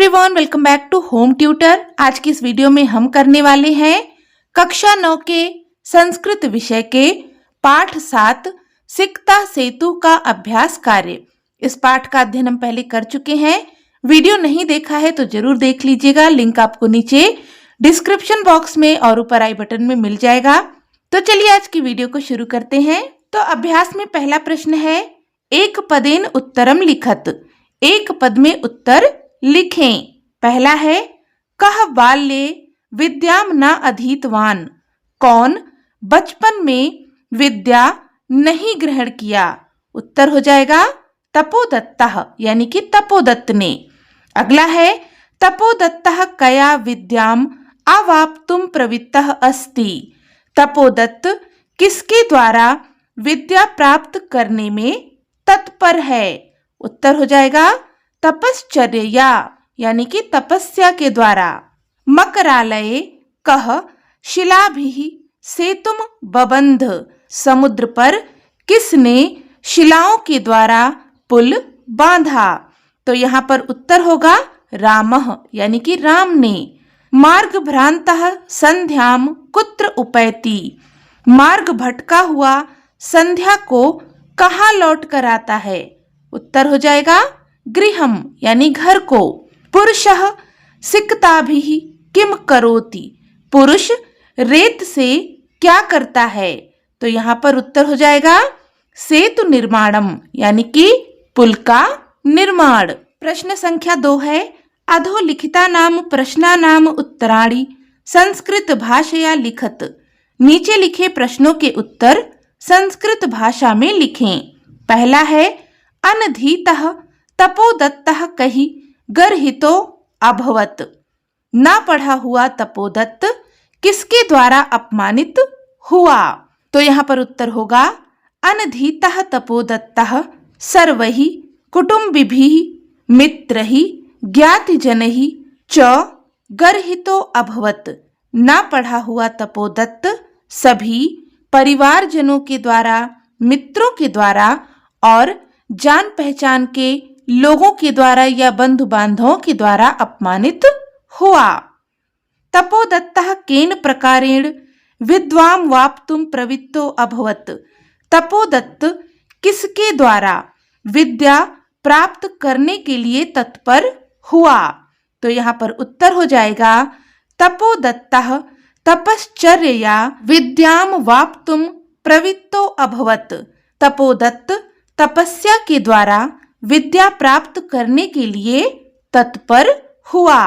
Everyone, welcome back to home tutor. आज की इस वीडियो में हम करने वाले हैं कक्षा 9 के संस्कृत विषय के पाठ 7 सिकता सेतु का अभ्यास कार्य। इस पाठ का अध्ययन हम पहले कर चुके हैं। वीडियो नहीं देखा है तो जरूर देख लीजिएगा। लिंक आपको नीचे डिस्क्रिप्शन बॉक्स में और ऊपर आई बटन में मिल जाएगा। तो चलिए आज की वीडियो को शुरू करते हैं। तो अभ्यास में पहला प्रश्न है, एक पदेन उत्तरम लिखत। एक पद में उत्तर लिखें। पहला है, कह बाल्ये विद्याम न अधीतवान। कौन बचपन में विद्या नहीं ग्रहण किया? उत्तर हो जाएगा तपोदत्तः, यानी कि तपोदत्त ने। अगला है, तपोदत्तः कया विद्याम अवाप्तुम प्रवृत्तः अस्ति। तपोदत्त किसके द्वारा विद्या प्राप्त करने में तत्पर है? उत्तर हो जाएगा तपश्चर्या, यानी कि तपस्या के द्वारा। मकरालये कह शिलाभिः सेतुम बबंध। समुद्र पर किसने शिलाओं के द्वारा पुल बांधा? तो यहाँ पर उत्तर होगा रामः, यानी कि राम ने। मार्ग भ्रांतः संध्याम कुत्र उपैति। मार्ग भटका हुआ संध्या को कहाँ लौट कर आता है? उत्तर हो जाएगा गृहम, यानी घर को। पुरुषः सिकताभिः किम करोति। पुरुष रेत से क्या करता है? तो यहाँ पर उत्तर हो जाएगा सेतु निर्माणम, यानी कि पुल का निर्माण। प्रश्न संख्या 2 है, अधोलिखिता नाम प्रश्ना नाम उत्तराणि संस्कृत भाषया लिखत। नीचे लिखे प्रश्नों के उत्तर संस्कृत भाषा में लिखें। पहला है, अनधीतः तपोदत्तः कहि गर्हितो अभवत। ना पढ़ा हुआ तपोदत्त किसके द्वारा अपमानित हुआ? तो यहाँ पर उत्तर होगा अनधीतः तपोदत्तः सर्वैः कुटुम्बिभिः मित्रैः ज्ञातिजनैः च गर्हितो अभवत। ना पढ़ा हुआ तपोदत्त सभी परिवारजनों के द्वारा, मित्रों के द्वारा और जान पहचान के लोगों के द्वारा या बंधु बांधवों के द्वारा अपमानित हुआ। तपोदत्तः केन प्रकारेण विद्वाम वाप्तुम प्रवृत्तो अभवत। तपोदत्त किसके द्वारा विद्या प्राप्त करने के लिए तत्पर हुआ? तो यहाँ पर उत्तर हो जाएगा तपोदत्तः तपश्चर्या विद्याम वाप्तुम प्रवृत्तो अभवत। तपोदत्त तपस्या के द्वारा विद्या प्राप्त करने के लिए तत्पर हुआ।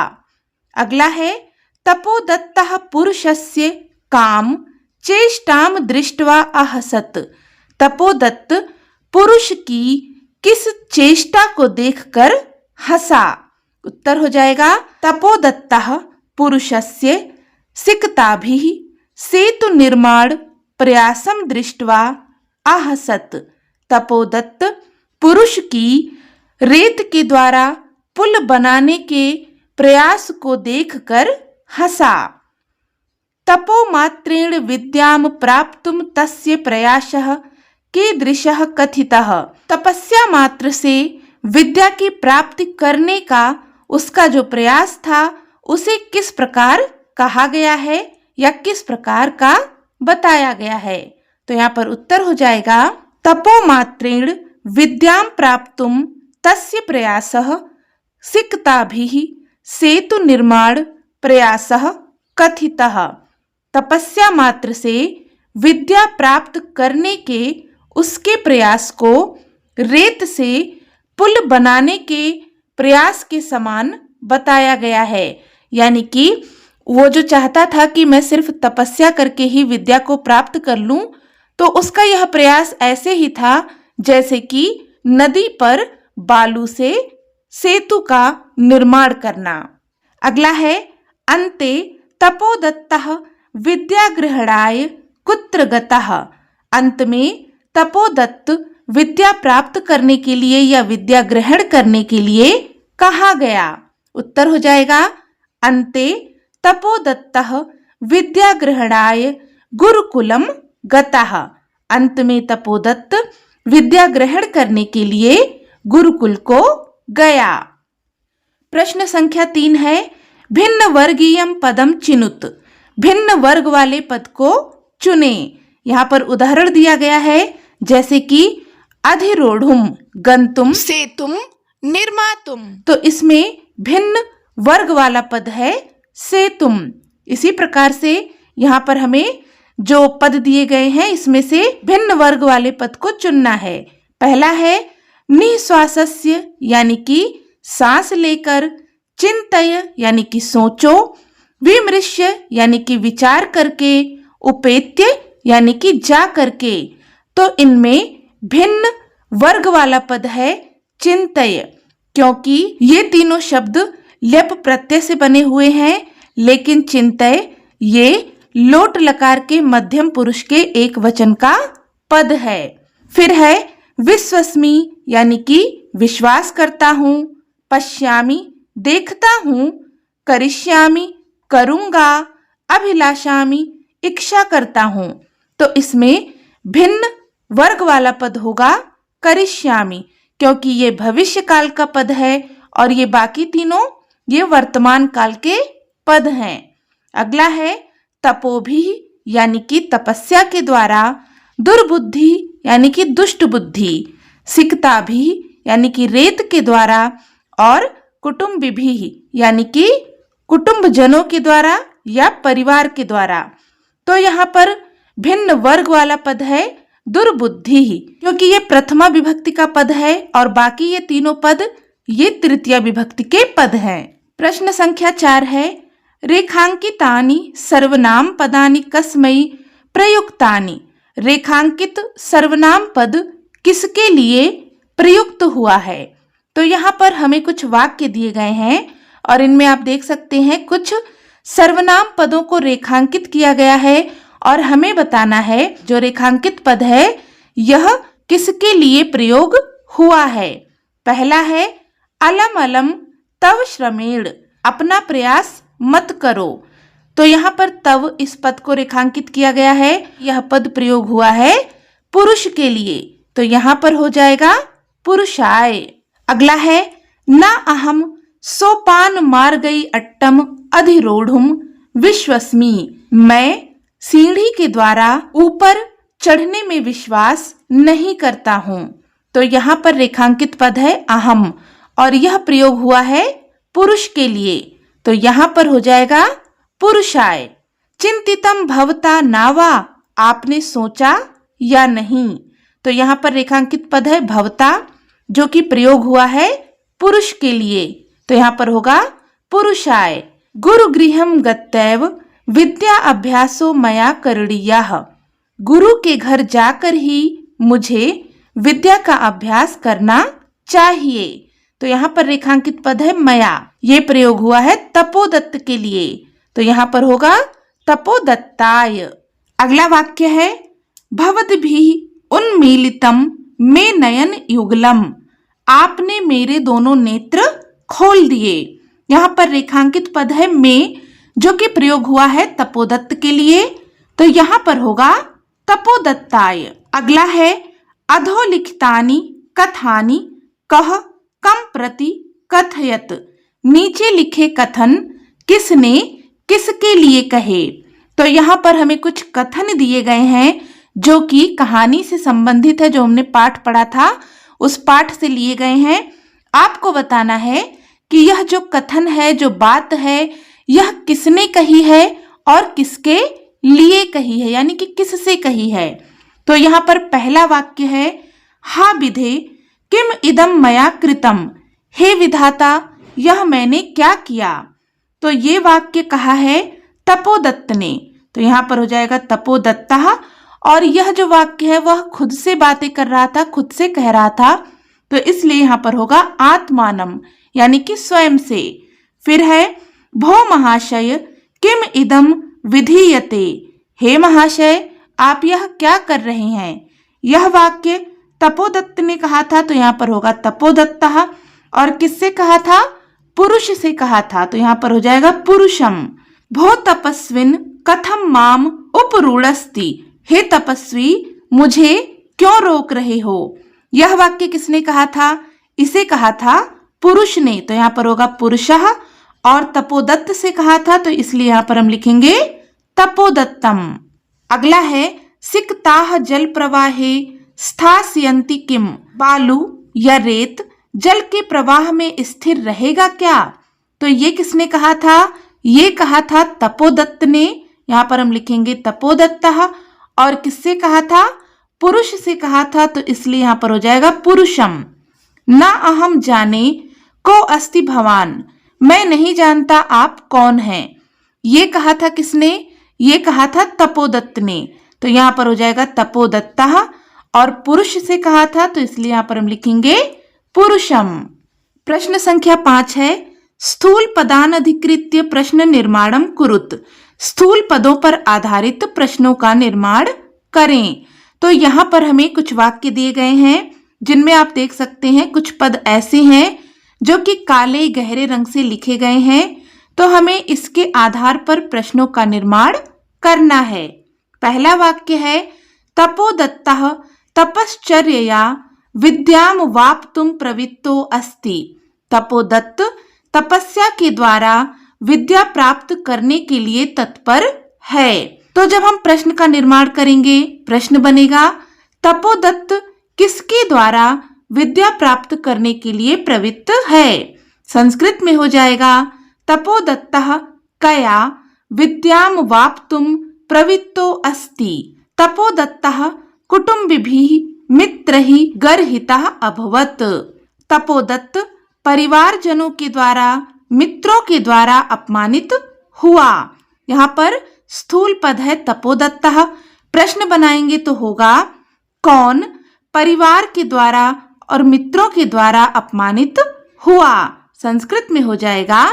अगला है, तपोदत्तः पुरुषस्य काम चेष्टाम दृष्ट्वा अहसत। तपोदत्त पुरुष की किस चेष्टा को देखकर हंसा? उत्तर हो जाएगा तपोदत्तः पुरुषस्य सिकताभिः सेतु निर्माण प्रयासम दृष्ट्वा अहसत। तपोदत्त पुरुष की रेत के द्वारा पुल बनाने के प्रयास को देखकर हंसा। तपोमात्रेण विद्याम प्राप्तुम तस्य प्रयासः कीदृशः कथितः। तपस्या मात्र से विद्या की प्राप्ति करने का उसका जो प्रयास था उसे किस प्रकार कहा गया है या किस प्रकार का बताया गया है? तो यहाँ पर उत्तर हो जाएगा तपोमात्रेण विद्याम प्राप्तुम तस्य प्रयासः सिकताभिः सेतु निर्माण प्रयासः कथितः। तपस्या मात्र से विद्या प्राप्त करने के उसके प्रयास को रेत से पुल बनाने के प्रयास के समान बताया गया है। यानी कि वो जो चाहता था कि मैं सिर्फ तपस्या करके ही विद्या को प्राप्त कर लूं, तो उसका यह प्रयास ऐसे ही था जैसे कि नदी पर बालू से सेतु का निर्माण करना। अगला है, अन्ते तपोदत्तः विद्याग्रहणाय कुत्र गतः। अंत में तपोदत्त विद्या प्राप्त करने के लिए या विद्या ग्रहण करने के लिए कहाँ गया? उत्तर हो जाएगा अन्ते तपोदत्तः विद्याग्रहणाय गुरुकुलम गतः। अंत में तपोदत्त विद्या ग्रहण करने के लिए गुरुकुल को गया। प्रश्न संख्या 3 है, भिन्न वर्गीयम पदम चिनुत। भिन्न वर्ग वाले पद को चुने। यहाँ पर उदाहरण दिया गया है, जैसे कि अधिरोढ़ुम गंतुम सेतुम निर्मातुम। तो इसमें भिन्न वर्ग वाला पद है सेतुम। इसी प्रकार से यहाँ पर हमें जो पद दिए गए हैं इसमें से भिन्न वर्ग वाले पद को चुनना है। पहला है निःश्वासस्य यानी कि सांस लेकर, चिंतय यानी कि सोचो, विमृश्य यानी कि विचार करके, उपेत्य यानी कि जा करके। तो इनमें भिन्न वर्ग वाला पद है चिंतय, क्योंकि ये तीनों शब्द लेप प्रत्यय से बने हुए हैं, लेकिन चिंतय ये लोट लकार के मध्यम पुरुष के एक वचन का पद है। फिर है विश्वस्मि यानी कि विश्वास करता हूँ, पश्यामि देखता हूँ, करिष्यामि करूँगा, अभिलाषामि इच्छा करता हूँ। तो इसमें भिन्न वर्ग वाला पद होगा करिष्यामि, क्योंकि ये भविष्य काल का पद है और ये बाकी तीनों ये वर्तमान काल के पद हैं। अगला है तपोभी यानी कि तपस्या के द्वारा, दुर्बुद्धि यानी कि दुष्ट बुद्धि, सिकताभी यानी कि रेत के द्वारा और कुटुम्बिभी यानी कि कुटुंब जनों के द्वारा या परिवार के द्वारा। तो यहाँ पर भिन्न वर्ग वाला पद है दुर्बुद्धि, क्योंकि ये प्रथमा विभक्ति का पद है और बाकी ये तीनों पद ये तृतीया विभक्ति के पद हैं। प्रश्न संख्या 4 है, रेखांकितानि सर्वनाम पदानि कस्मै प्रयुक्तानि। रेखांकित सर्वनाम पद किसके लिए प्रयुक्त हुआ है? तो यहाँ पर हमें कुछ वाक्य दिए गए हैं और इनमें आप देख सकते हैं कुछ सर्वनाम पदों को रेखांकित किया गया है और हमें बताना है जो रेखांकित पद है यह किसके लिए प्रयोग हुआ है। पहला है अलम अलम तव श्रमेण, अपना प्रयास मत करो। तो यहाँ पर तव इस पद को रेखांकित किया गया है, यह पद प्रयोग हुआ है पुरुष के लिए, तो यहाँ पर हो जाएगा पुरुषाय। अगला है न अहम सोपान मार गई अट्टम अधिरोढ़ुम विश्वस्मि। मैं सीढ़ी के द्वारा ऊपर चढ़ने में विश्वास नहीं करता हूँ। तो यहाँ पर रेखांकित पद है अहम और यह प्रयोग हुआ है पुरुष के लिए, तो यहाँ पर हो जाएगा पुरुषाय। चिंतितम भवता नावा, आपने सोचा या नहीं। तो यहाँ पर रेखांकित पद है भवता जो कि प्रयोग हुआ है पुरुष के लिए, तो यहाँ पर होगा पुरुषाय। गुरु गृहम गत्यैव विद्या अभ्यासो मया करणीयः। गुरु के घर जाकर ही मुझे विद्या का अभ्यास करना चाहिए। तो यहाँ पर रेखांकित पद है मया, ये प्रयोग हुआ है तपोदत्त के लिए, तो यहाँ पर होगा तपोदत्ताय। अगला वाक्य है भवद्भिः उन्मीलितम मे नयन युगलम। आपने मेरे दोनों नेत्र खोल दिए। यहाँ पर रेखांकित पद है में जो कि प्रयोग हुआ है तपोदत्त के लिए, तो यहाँ पर होगा तपोदत्ताय। अगला है अधोलिखितानि कथानि कह कम प्रति कथयत। नीचे लिखे कथन किसने किसके लिए कहे। तो यहाँ पर हमें कुछ कथन दिए गए हैं जो कि कहानी से संबंधित है, जो हमने पाठ पढ़ा था उस पाठ से लिए गए हैं। आपको बताना है कि यह जो कथन है, जो बात है, यह किसने कही है और किसके लिए कही है, यानी कि किससे कही है। तो यहाँ पर पहला वाक्य है हा विधे किम इदम मया कृतम। हे विधाता, यह मैंने क्या किया। तो ये वाक्य कहा है तपोदत्त ने, तो यहाँ पर हो जाएगा तपोदत्तः। और यह जो वाक्य है वह खुद से बातें कर रहा था, खुद से कह रहा था, तो इसलिए यहाँ पर होगा आत्मानम, यानी कि स्वयं से। फिर है भो महाशय किम इदम विधीयते। हे महाशय, आप यह क्या कर रहे हैं। यह वाक्य तपोदत्त ने कहा था, तो यहाँ पर होगा तपोदत्तः। और किससे कहा था? पुरुष से कहा था, तो यहाँ पर हो जाएगा पुरुषम। भो तपस्विन कथम माम उपरूढ़स्ति। हे तपस्वी, मुझे क्यों रोक रहे हो। यह वाक्य किसने कहा था? इसे कहा था पुरुष ने, तो यहाँ पर होगा पुरुषः, और तपोदत्त से कहा था तो इसलिए यहाँ पर हम लिखेंगे तपोदत्तम। अगला है सिक्ताः जल प्रवाहे स्थास्यन्ति किम, बालू या रेत जल के प्रवाह में स्थिर रहेगा क्या? तो ये किसने कहा था? ये कहा था तपोदत्त ने, यहाँ पर हम लिखेंगे तपोदत्तः। और किससे कहा था? पुरुष से कहा था तो इसलिए यहाँ पर हो जाएगा पुरुषम। ना अहम जाने को अस्ति भवान, मैं नहीं जानता आप कौन हैं। ये कहा था किसने? ये कहा था तपोदत्त ने, तो यहाँ पर हो जाएगा तपोदत्तः। और पुरुष से कहा था तो इसलिए यहाँ पर हम लिखेंगे पुरुषम। प्रश्न संख्या 5 है स्थूल पदान अधिकृत्य प्रश्न निर्माणम कुरुत, स्थूल पदों पर आधारित प्रश्नों का निर्माण करें। तो यहाँ पर हमें कुछ वाक्य दिए गए हैं जिनमें आप देख सकते हैं कुछ पद ऐसे हैं जो कि काले गहरे रंग से लिखे गए हैं, तो हमें इसके आधार पर प्रश्नों का निर्माण करना है। पहला वाक्य है तपोदत्तः तपश्चर्यया विद्याम वाप्तुम प्रवृत्तो अस्ति, तपोदत्त तपस्या के द्वारा विद्या प्राप्त करने के लिए तत्पर है। तो जब हम प्रश्न का निर्माण करेंगे, प्रश्न बनेगा तपोदत्त किसके द्वारा विद्या प्राप्त करने के लिए प्रवृत्त है। संस्कृत में हो जाएगा तपोदत्तः कया विद्याम वाप्तुम प्रवृत्तो अस्ति, तपोदत्तः कुटुम्बिभिः मित्रैः गर्हितः अभवत्, तपोदत्त परिवारजनों के द्वारा, मित्रों के द्वारा अपमानित हुआ। यहाँ पर स्थूल पद है तपोदत्तः। प्रश्न बनाएंगे तो होगा कौन परिवार के द्वारा और मित्रों के द्वारा अपमानित हुआ। संस्कृत में हो जाएगा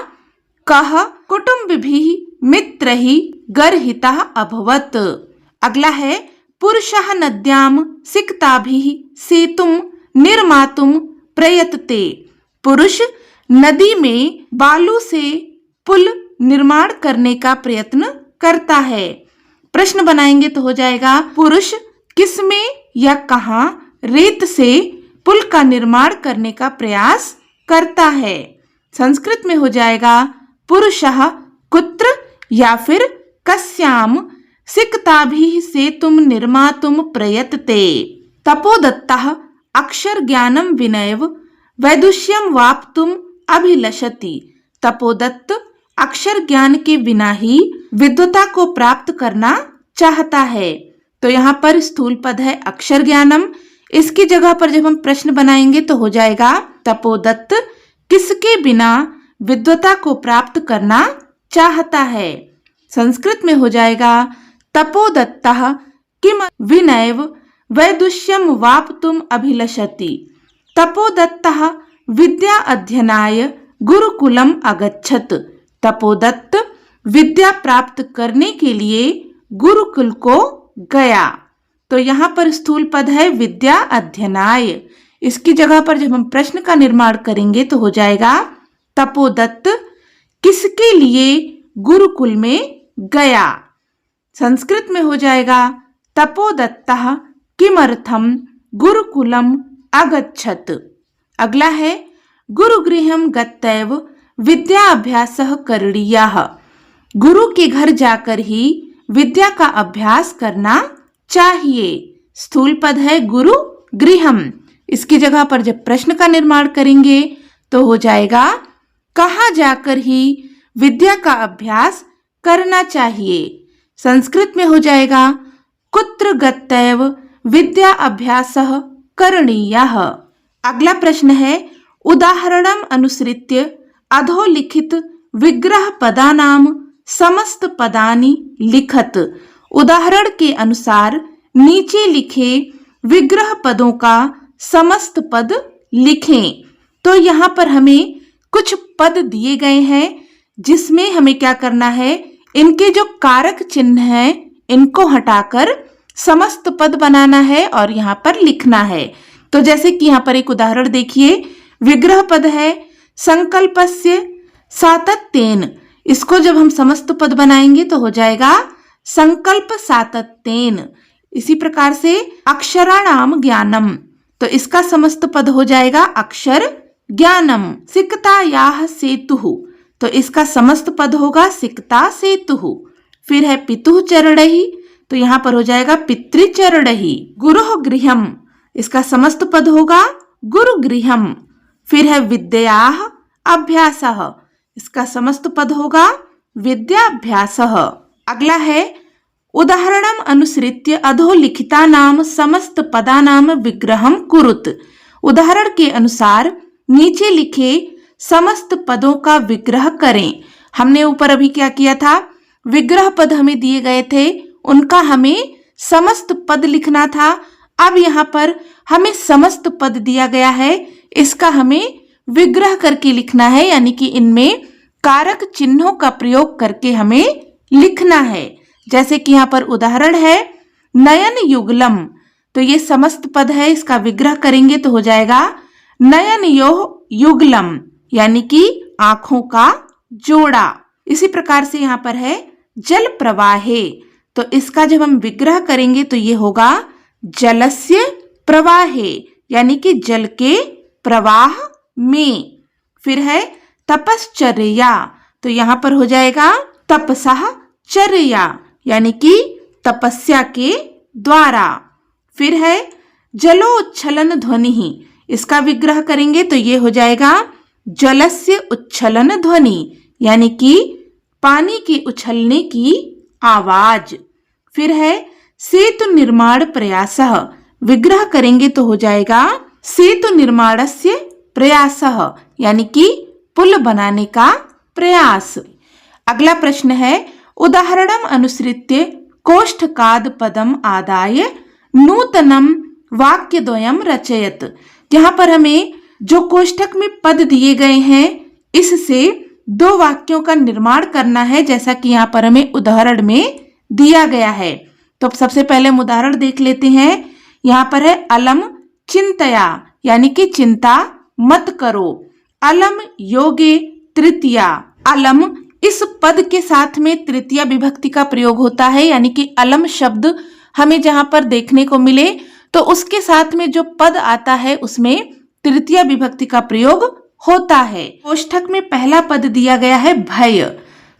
कः कुटुम्बिभिः मित्रैः गर्हितः अभवत्। अगला है पुरुषः नद्यां सिक्ताभिः सेतुं निर्मातुं प्रयतते, पुरुष नदी में बालू से पुल निर्माण करने का प्रयत्न करता है। प्रश्न बनाएंगे तो हो जाएगा पुरुष किसमें या कहाँ रेत से पुल का निर्माण करने का प्रयास करता है। संस्कृत में हो जाएगा पुरुषः कुत्र या फिर कस्याम सिक्ताभिः सेतुं निर्मातुं प्रयतते, तपोदत्तः अक्षर ज्ञानम विनयव वैदुष्यम वाप्तुम अभिलषति, तपोदत्त अक्षर ज्ञान के बिना ही विद्वता को प्राप्त करना चाहता है। तो यहाँ पर स्थूल पद है अक्षर ज्ञानम, इसकी जगह पर जब हम प्रश्न बनाएंगे तो हो जाएगा तपोदत्त किसके बिना विद्वता को प्राप्त करना चाहता है। संस्कृत में हो जाएगा तपोदत्तः किम विनयव वैदुष्यम वाप्तुम अभिलषति, तपोदत्तः विद्या अध्ययनाय गुरुकुलम अगच्छत, तपोदत्त विद्या प्राप्त करने के लिए गुरुकुल को गया। तो यहाँ पर स्थूल पद है विद्या अध्ययनाय, इसकी जगह पर जब हम प्रश्न का निर्माण करेंगे तो हो जाएगा तपोदत्त किसके लिए गुरुकुल में गया। संस्कृत में हो जाएगा तपोदत्तः किमर्थम गुरुकुलम अगच्छत। अगला है गुरुगृहं गत्यैव विद्या अभ्यासः करणीयः, गुरु के घर जाकर ही विद्या का अभ्यास करना चाहिए। स्थूल पद है गुरु गृहम, इसकी जगह पर जब प्रश्न का निर्माण करेंगे तो हो जाएगा कहाँ जाकर ही विद्या का अभ्यास करना चाहिए। संस्कृत में हो जाएगा कुत्र गत्यैव विद्या अभ्यासः करणीयः। अगला प्रश्न है उदाहरणम अनुसृत्य अधोलिखित विग्रह पदानाम समस्त पदानि लिखत, उदाहरण के अनुसार नीचे लिखे विग्रह पदों का समस्त पद लिखें। तो यहाँ पर हमें कुछ पद दिए गए हैं जिसमें हमें क्या करना है, इनके जो कारक चिन्ह हैं इनको हटाकर समस्त पद बनाना है और यहाँ पर लिखना है। तो जैसे कि यहाँ पर एक उदाहरण देखिए, विग्रह पद है संकल्पस्य सातत्येन, इसको जब हम समस्त पद बनाएंगे तो हो जाएगा संकल्प सातत्येन। इसी प्रकार से अक्षराणाम ज्ञानम, तो इसका समस्त पद हो जाएगा अक्षर ज्ञानम सिकतायाः सेतुः, तो इसका समस्त पद होगा सिकता सेतुः। फिर है पितुः चरणैः, तो यहाँ पर हो जाएगा पितृचरणैः। गुरुः गृहम्, इसका समस्त पद होगा गुरुगृहम्। फिर है विद्यायाः अभ्यासः, इसका समस्त पद होगा विद्याभ्यासः। अगला है उदाहरणम अनुसृत्य अधोलिखितानाम समस्त पदानाम विग्रहम कुरुत। उदाहरण के अनुसार नीचे लिखे समस्त पदों का विग्रह करें। हमने ऊपर अभी क्या किया था, विग्रह पद हमें दिए गए थे, उनका हमें समस्त पद लिखना था। अब यहाँ पर हमें समस्त पद दिया गया है, इसका हमें विग्रह करके लिखना है, यानी कि इनमें कारक चिन्हों का प्रयोग करके हमें लिखना है। जैसे कि यहाँ पर उदाहरण है नयन युगलम, तो ये समस्त पद है, इसका विग्रह करेंगे तो हो जाएगा नयनयोः युगलम, यानी कि आंखों का जोड़ा। इसी प्रकार से यहाँ पर है जल प्रवाहे, तो इसका जब हम विग्रह करेंगे तो ये होगा जलस्य प्रवाहे, यानी कि जल के प्रवाह में। फिर है तपश्चर्या, तो यहाँ पर हो जाएगा तपसः चर्या, यानी कि तपस्या के द्वारा। फिर है जलोच्छलन ध्वनि, इसका विग्रह करेंगे तो ये हो जाएगा जलस्य उच्छलन ध्वनि, यानी कि पानी के उछलने की आवाज। फिर है सेतु निर्माण प्रयासः, विग्रह करेंगे तो हो जाएगा सेतु निर्माणस्य प्रयासः, यानी कि पुल बनाने का प्रयास। अगला प्रश्न है उदाहरणम अनुसृत्य कोष्ठकाद पदम आदाय नूतनम वाक्यद्वयम रचयत। यहाँ पर हमें जो कोष्ठक में पद दिए गए हैं, इससे दो वाक्यों का निर्माण करना है, जैसा कि यहाँ पर हमें उदाहरण में दिया गया है। तो सबसे पहले हम उदाहरण देख लेते हैं। यहाँ पर है अलम चिंतया, यानी कि चिंता मत करो। अलम योगे तृतीया, अलम इस पद के साथ में तृतीया विभक्ति का प्रयोग होता है, यानी कि अलम शब्द हमें जहां पर देखने को मिले तो उसके साथ में जो पद आता है उसमें तृतीया विभक्ति का प्रयोग होता है। कोष्ठक में पहला पद दिया गया है भय,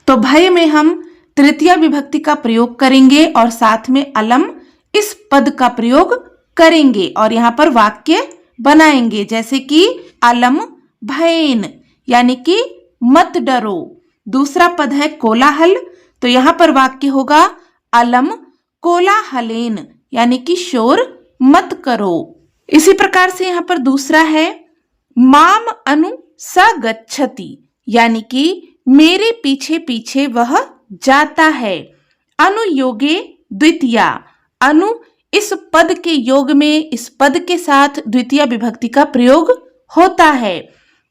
तो भय में हम तृतीया विभक्ति का प्रयोग करेंगे और साथ में अलम इस पद का प्रयोग करेंगे और यहाँ पर वाक्य बनाएंगे, जैसे कि अलम भयेन, यानी कि मत डरो। दूसरा पद है कोलाहल, तो यहाँ पर वाक्य होगा अलम कोलाहलेन, यानी कि शोर मत करो। इसी प्रकार से यहाँ पर दूसरा है माम अनु स गच्छति, यानी कि मेरे पीछे पीछे वह जाता है। अनुयोगे द्वितीया, अनु इस पद के योग में इस पद के साथ द्वितीय विभक्ति का प्रयोग होता है।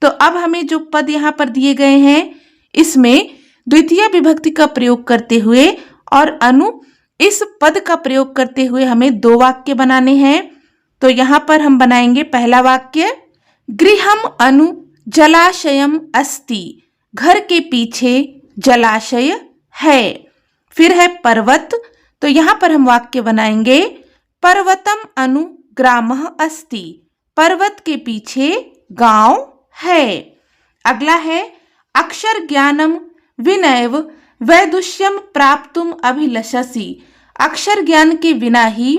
तो अब हमें जो पद यहाँ पर दिए गए हैं इसमें द्वितीय विभक्ति का प्रयोग करते हुए और अनु इस पद का प्रयोग करते हुए हमें दो वाक्य बनाने हैं। तो यहाँ पर हम बनाएंगे पहला वाक्य गृहम अनु जलाशयम अस्ति, घर के पीछे जलाशय है। फिर है पर्वत, तो यहाँ पर हम वाक्य बनाएंगे पर्वतम अनु ग्रामः अस्ति, पर्वत के पीछे गांव है। अगला है अक्षर ज्ञानम विनैव वैदुष्यम प्राप्तुम अभिलषसि, अक्षर ज्ञान के बिना ही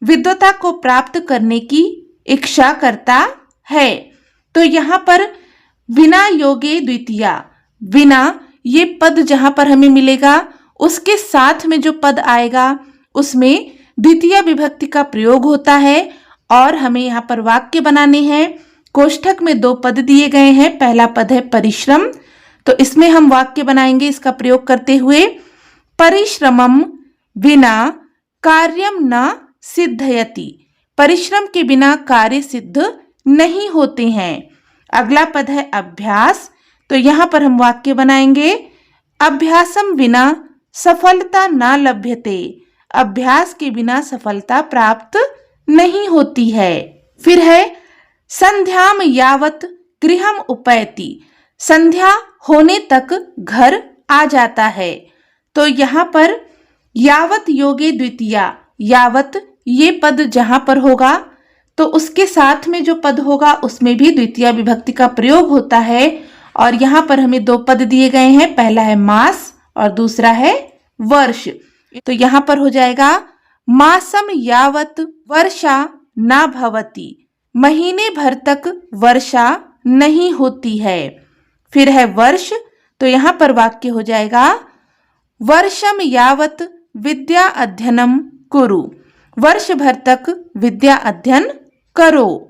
विद्वता को प्राप्त करने की इच्छा करता है। तो यहाँ पर बिना योगे द्वितीया, बिना ये पद जहाँ पर हमें मिलेगा उसके साथ में जो पद आएगा उसमें द्वितीय विभक्ति का प्रयोग होता है और हमें यहाँ पर वाक्य बनाने हैं। कोष्ठक में दो पद दिए गए हैं, पहला पद है परिश्रम, तो इसमें हम वाक्य बनाएंगे इसका प्रयोग करते हुए परिश्रमम बिना कार्यम न सिद्धयति, परिश्रम के बिना कार्य सिद्ध नहीं होते हैं। अगला पद है अभ्यास, तो यहाँ पर हम वाक्य बनाएंगे अभ्यासम बिना सफलता न लभ्यते, अभ्यास के बिना सफलता प्राप्त नहीं होती है। फिर है संध्याम यावत गृहम उपैति, संध्या होने तक घर आ जाता है। तो यहाँ पर यावत योगे द्वितीया, यावत ये पद जहाँ पर होगा तो उसके साथ में जो पद होगा उसमें भी द्वितीय विभक्ति का प्रयोग होता है। और यहाँ पर हमें दो पद दिए गए हैं, पहला है मास और दूसरा है वर्ष। तो यहाँ पर हो जाएगा मासम यावत वर्षा न भवति, महीने भर तक वर्षा नहीं होती है। फिर है वर्ष, तो यहाँ पर वाक्य हो जाएगा वर्षम यावत विद्या अध्ययनम कुरु, वर्ष भर तक विद्या अध्ययन करो।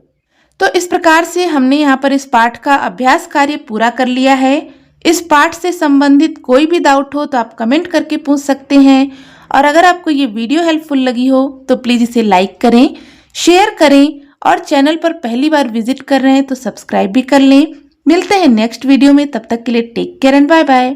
तो इस प्रकार से हमने यहाँ पर इस पाठ का अभ्यास कार्य पूरा कर लिया है। इस पाठ से संबंधित कोई भी डाउट हो तो आप कमेंट करके पूछ सकते हैं। और अगर आपको ये वीडियो हेल्पफुल लगी हो तो प्लीज़ इसे लाइक करें, शेयर करें और चैनल पर पहली बार विजिट कर रहे हैं तो सब्सक्राइब भी कर लें। मिलते हैं नेक्स्ट वीडियो में, तब तक के लिए take care and bye bye.